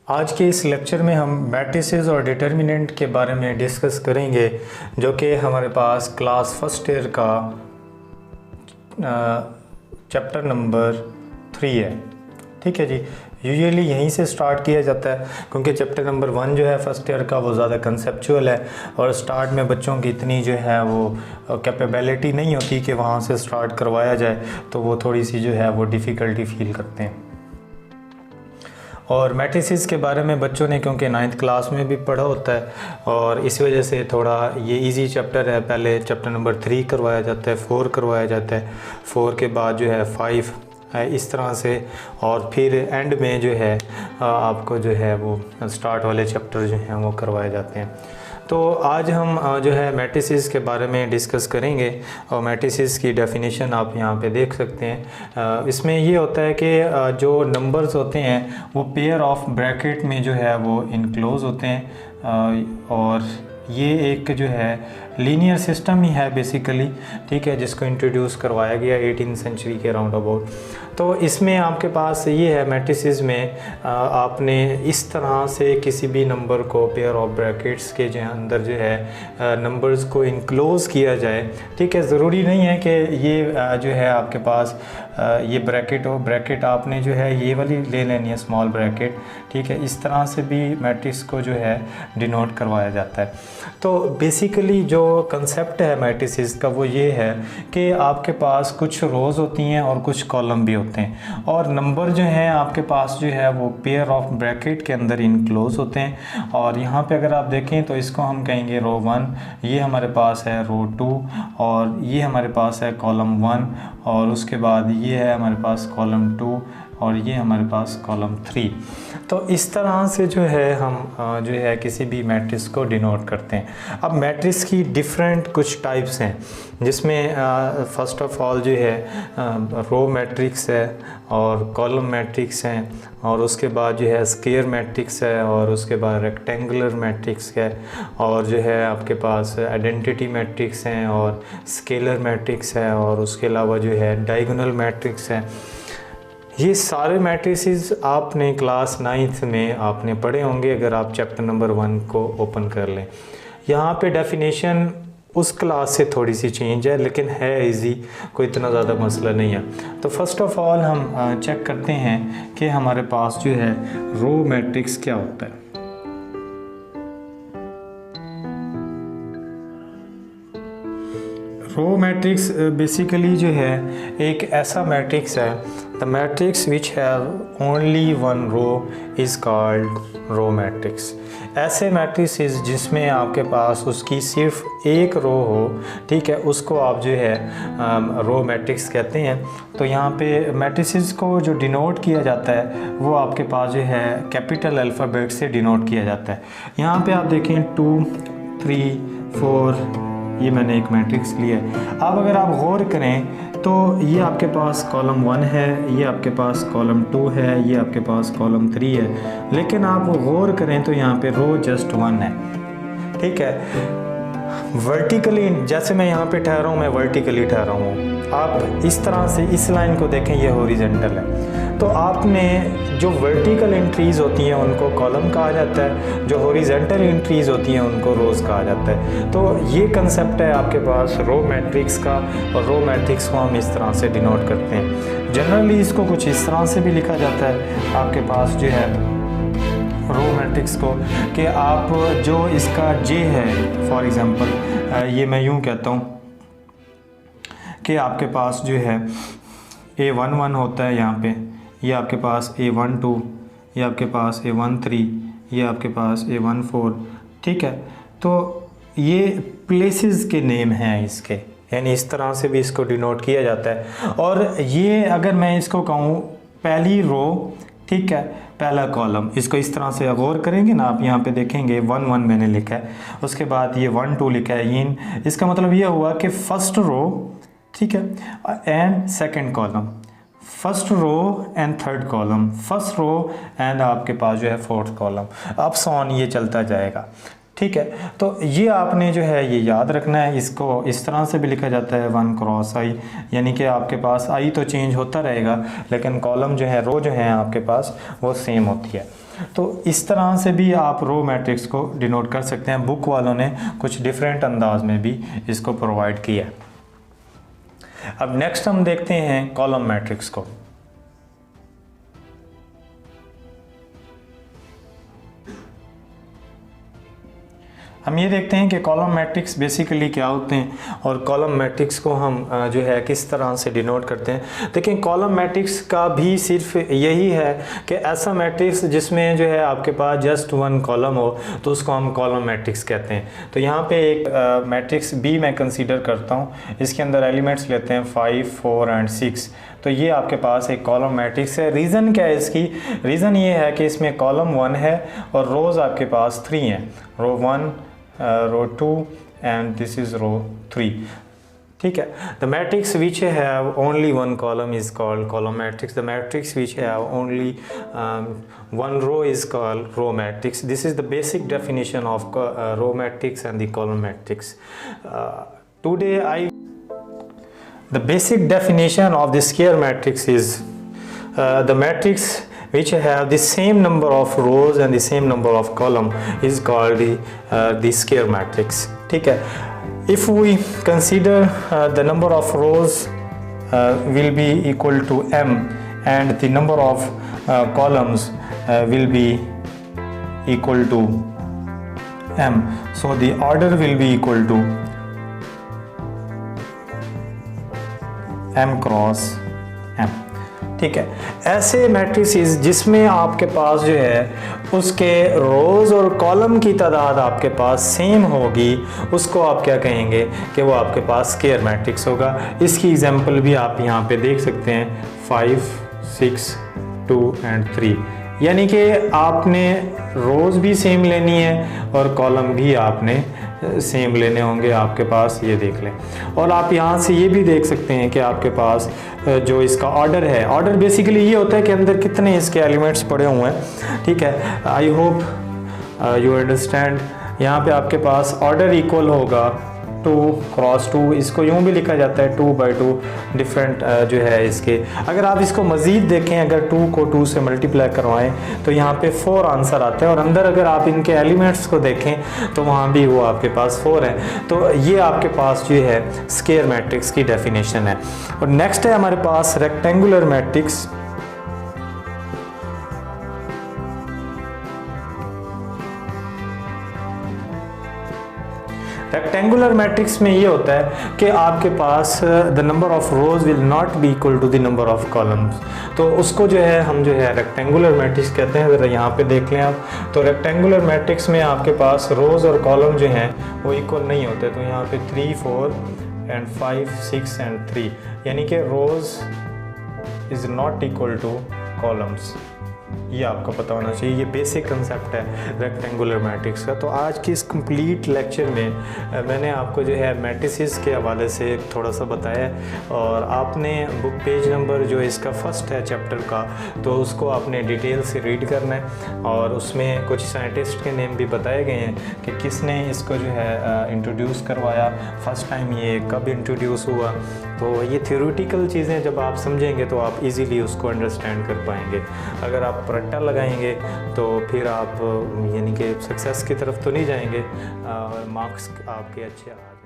आज के इस लेक्चर में हम मैट्रिसेस और डिटर्मिनेंट के बारे में डिस्कस करेंगे, जो कि हमारे पास क्लास फर्स्ट ईयर का चैप्टर नंबर 3 है। ठीक है जी। यूजुअली यहीं से स्टार्ट किया जाता है क्योंकि चैप्टर नंबर 1 जो है फर्स्ट ईयर का वो ज़्यादा कंसेप्चुअल है और स्टार्ट में बच्चों की इतनी जो है वो कैपेबिलिटी नहीं होती कि वहाँ से स्टार्ट करवाया जाए, तो वो थोड़ी सी जो है वो डिफ़िकल्टी फील करते हैं। और मैट्रिसेस के बारे में बच्चों ने क्योंकि 9th क्लास में भी पढ़ा होता है और इस वजह से थोड़ा ये इजी चैप्टर है। पहले चैप्टर नंबर 3 करवाया जाता है, 4 करवाया जाता है, 4 के बाद जो है 5 है, इस तरह से, और फिर एंड में जो है आपको जो है वो स्टार्ट वाले चैप्टर जो हैं वो करवाए जाते हैं। तो आज हम जो है मैट्रिसेस के बारे में डिस्कस करेंगे और मैट्रिसेस की डेफिनेशन आप यहाँ पे देख सकते हैं। इसमें ये होता है कि जो नंबर्स होते हैं वो पेयर ऑफ ब्रैकेट में जो है वो इनक्लोज होते हैं और ये एक जो है लीनियर सिस्टम ही है बेसिकली, ठीक है, जिसको इंट्रोड्यूस करवाया गया 18th सेंचुरी के राउंड अबाउट। तो इसमें आपके पास ये है मैट्रिसेस में आपने इस तरह से किसी भी नंबर को पेयर ऑफ ब्रैकेट्स के जो अंदर जो है नंबर्स को इनक्लोज किया जाए। ठीक है, ज़रूरी नहीं है कि ये जो है आपके पास ये ब्रैकेट हो, ब्रैकेट आपने जो है ये वाली ले लेनी है, स्मॉल ब्रैकेट। ठीक है, इस तरह से भी मैट्रिक्स को जो है डिनोट करवाया जाता है। तो बेसिकली जो कंसेप्ट है मैट्रिसेस का वो ये है कि आपके पास कुछ रोज़ होती हैं और कुछ कॉलम भी होते हैं और नंबर जो हैं आपके पास जो है वो पेयर ऑफ ब्रैकेट के अंदर इनक्लोज होते हैं। और यहाँ पे अगर आप देखें तो इसको हम कहेंगे रो 1, ये हमारे पास है रो 2 और ये हमारे पास है कॉलम 1 और उसके बाद ये है हमारे पास कॉलम 2 और ये हमारे पास कॉलम 3। तो इस तरह से जो है हम जो है किसी भी मैट्रिक्स को डिनोट करते हैं। अब मैट्रिक्स की डिफरेंट कुछ टाइप्स हैं, जिसमें फर्स्ट ऑफ ऑल जो है रो मैट्रिक्स है और कॉलम मैट्रिक्स हैं और उसके बाद जो है स्क्वायर मैट्रिक्स है और उसके बाद रेक्टेंगुलर मैट्रिक्स है और जो है आपके पास आइडेंटिटी मैट्रिक्स हैं और स्केलर मैट्रिक्स है और उसके अलावा जो है डायगोनल मैट्रिक्स है। ये सारे मैट्रिसेस आपने क्लास 9th में आपने पढ़े होंगे अगर आप चैप्टर नंबर 1 को ओपन कर लें। यहाँ पे डेफिनेशन उस क्लास से थोड़ी सी चेंज है लेकिन है इजी, कोई इतना ज़्यादा मसला नहीं है। तो फर्स्ट ऑफ ऑल हम चेक करते हैं कि हमारे पास जो है रो मैट्रिक्स क्या होता है। रो मैट्रिक्स बेसिकली जो है एक ऐसा मैट्रिक्स है, the matrix which have only one row is called row matrix. ऐसे मैट्रिक्स जिसमें आपके पास उसकी सिर्फ एक रो हो, ठीक है, उसको आप जो है रो मैट्रिक्स कहते हैं। तो यहाँ पे मैट्रिक्स को जो डिनोट किया जाता है वो आपके पास जो है कैपिटल अल्फ़ाबेट से डिनोट किया जाता है। यहाँ पे आप देखें 2, 3, 4, ये मैंने एक मैट्रिक्स लिया है। अब अगर आप गौर करें तो ये आपके पास कॉलम 1 है, ये आपके पास कॉलम 2 है, ये आपके पास कॉलम 3 है, लेकिन आप गौर करें तो यहाँ पे रो जस्ट 1 है। ठीक है, वर्टिकली जैसे मैं यहाँ पे ठहरा हूँ, मैं वर्टिकली ठहरा हूँ, आप इस तरह से इस लाइन को देखें, ये हॉरिजॉन्टल है। तो आपने जो वर्टिकल एंट्रीज़ होती हैं उनको कॉलम कहा जाता है, जो हॉरिजॉन्टल एंट्रीज़ होती हैं उनको रोज़ कहा जाता है। तो ये कंसेप्ट है आपके पास रो मैट्रिक्स का और रो मैट्रिक्स को हम इस तरह से डिनोट करते हैं। जनरली इसको कुछ इस तरह से भी लिखा जाता है आपके पास जो है रो मैट्रिक्स को कि आप जो इसका जे है, फॉर एग्ज़ाम्पल ये मैं यूँ कहता हूँ कि आपके पास जो है A11 होता है, यहाँ पे ये आपके पास A12, ये आपके पास A13, ये आपके पास A14। ठीक है, तो ये प्लेसेस के नेम हैं इसके, यानी इस तरह से भी इसको डिनोट किया जाता है। और ये अगर मैं इसको कहूँ पहली रो, ठीक है, पहला कॉलम, इसको इस तरह से गौर करेंगे ना आप, यहाँ पे देखेंगे 1, 1 मैंने लिखा है, उसके बाद ये 1, 2 लिखा है, ये इसका मतलब ये हुआ कि फर्स्ट रो, ठीक है, and second column, first row and third column, first row and आपके पास जो है फोर्थ कॉलम, अब सॉन ये चलता जाएगा। ठीक है, तो ये आपने जो है ये याद रखना है। इसको इस तरह से भी लिखा जाता है 1 क्रॉस आई, यानी कि आपके पास आई तो चेंज होता रहेगा लेकिन कॉलम जो है, रो जो है आपके पास वो सेम होती है। तो इस तरह से भी आप रो मैट्रिक्स को डिनोट कर सकते हैं। बुक वालों ने कुछ डिफरेंट अंदाज में भी इसको प्रोवाइड किया। अब नेक्स्ट हम देखते हैं कॉलम मैट्रिक्स को। हम ये देखते हैं कि कॉलम मैट्रिक्स बेसिकली क्या होते हैं और कॉलम मैट्रिक्स को हम जो है किस तरह से डिनोट करते हैं। देखिए कॉलम मैट्रिक्स का भी सिर्फ यही है कि ऐसा मैट्रिक्स जिसमें जो है आपके पास जस्ट वन कॉलम हो तो उसको हम कॉलम मैट्रिक्स कहते हैं। तो यहाँ पे एक मैट्रिक्स बी मैं कंसीडर करता हूँ, इसके अंदर एलिमेंट्स लेते हैं 5, 4 एंड 6। तो ये आपके पास एक कॉलम मैट्रिक्स है। रीज़न क्या है इसकी? रीज़न ये है कि इसमें कॉलम 1 है और रोज़ आपके पास 3 हैं, रो 1, row 2 and this is row 3। ठीक है। The matrix which have only one column is called column matrix. The matrix which have only one row is called row matrix. This is the basic definition of row matrix and the column matrix. The basic definition of the square matrix is the matrix which have the same number of rows and the same number of column is called the square matrix। ठीक है। If we consider the number of rows will be equal to m and the number of columns will be equal to m, so the order will be equal to m cross m। ठीक है। ऐसे matrices जिसमें आपके पास जो है उसके रोज़ और कॉलम की तादाद आपके पास सेम होगी उसको आप क्या कहेंगे कि वो आपके पास स्क्वायर मैट्रिक्स होगा। इसकी एग्जांपल भी आप यहाँ पे देख सकते हैं 5, 6, 2 एंड 3, यानी कि आपने रोज़ भी सेम लेनी है और कॉलम भी आपने सेम लेने होंगे आपके पास, ये देख लें। और आप यहाँ से ये भी देख सकते हैं कि आपके पास जो इसका ऑर्डर है, ऑर्डर बेसिकली ये होता है कि अंदर कितने इसके एलिमेंट्स पड़े हुए हैं। ठीक है। I hope you understand. यहाँ पे आपके पास ऑर्डर इक्वल होगा 2 क्रॉस 2, इसको यूँ भी लिखा जाता है 2 by 2 डिफरेंट जो है इसके। अगर आप इसको मज़ीद देखें, अगर 2 को 2 से मल्टीप्लाई करवाएं तो यहाँ पे 4 आंसर आता है और अंदर अगर आप इनके एलिमेंट्स को देखें तो वहाँ भी वो आपके पास 4 है। तो ये आपके पास जो है स्क्वायर मैट्रिक्स की डेफिनेशन है। और नेक्स्ट है हमारे पास रेक्टेंगुलर मैट्रिक्स। रेक्टेंगुलर मैट्रिक्स में ये होता है कि आपके पास the number of rows will not be equal to the number of columns, तो उसको जो है हम जो है रेक्टेंगुलर मैट्रिक्स कहते हैं। ज़रा यहाँ पे देख लें आप, तो रेक्टेंगुलर मैट्रिक्स में आपके पास रोज और कॉलम जो हैं वो इक्वल नहीं होते। तो यहाँ पे 3, 4 एंड 5, 6 एंड 3, यानी कि rows is not equal to columns. ये आपको पता होना चाहिए, ये बेसिक कंसेप्ट है रेक्टेंगुलर मैट्रिक्स का। तो आज की इस कंप्लीट लेक्चर में मैंने आपको जो है मैट्रिसेस के हवाले से थोड़ा सा बताया और आपने बुक पेज नंबर जो इसका फर्स्ट है चैप्टर का, तो उसको आपने डिटेल से रीड करना है और उसमें कुछ साइंटिस्ट के नेम भी बताए गए हैं कि किसने इसको जो है इंट्रोड्यूस करवाया, फर्स्ट टाइम ये कब इंट्रोड्यूस हुआ। तो ये थ्योरेटिकल चीज़ें जब आप समझेंगे तो आप इजीली उसको अंडरस्टैंड कर पाएंगे। अगर आप रट्टा लगाएंगे तो फिर आप यानी कि सक्सेस की तरफ तो नहीं जाएंगे और मार्क्स आपके अच्छे आ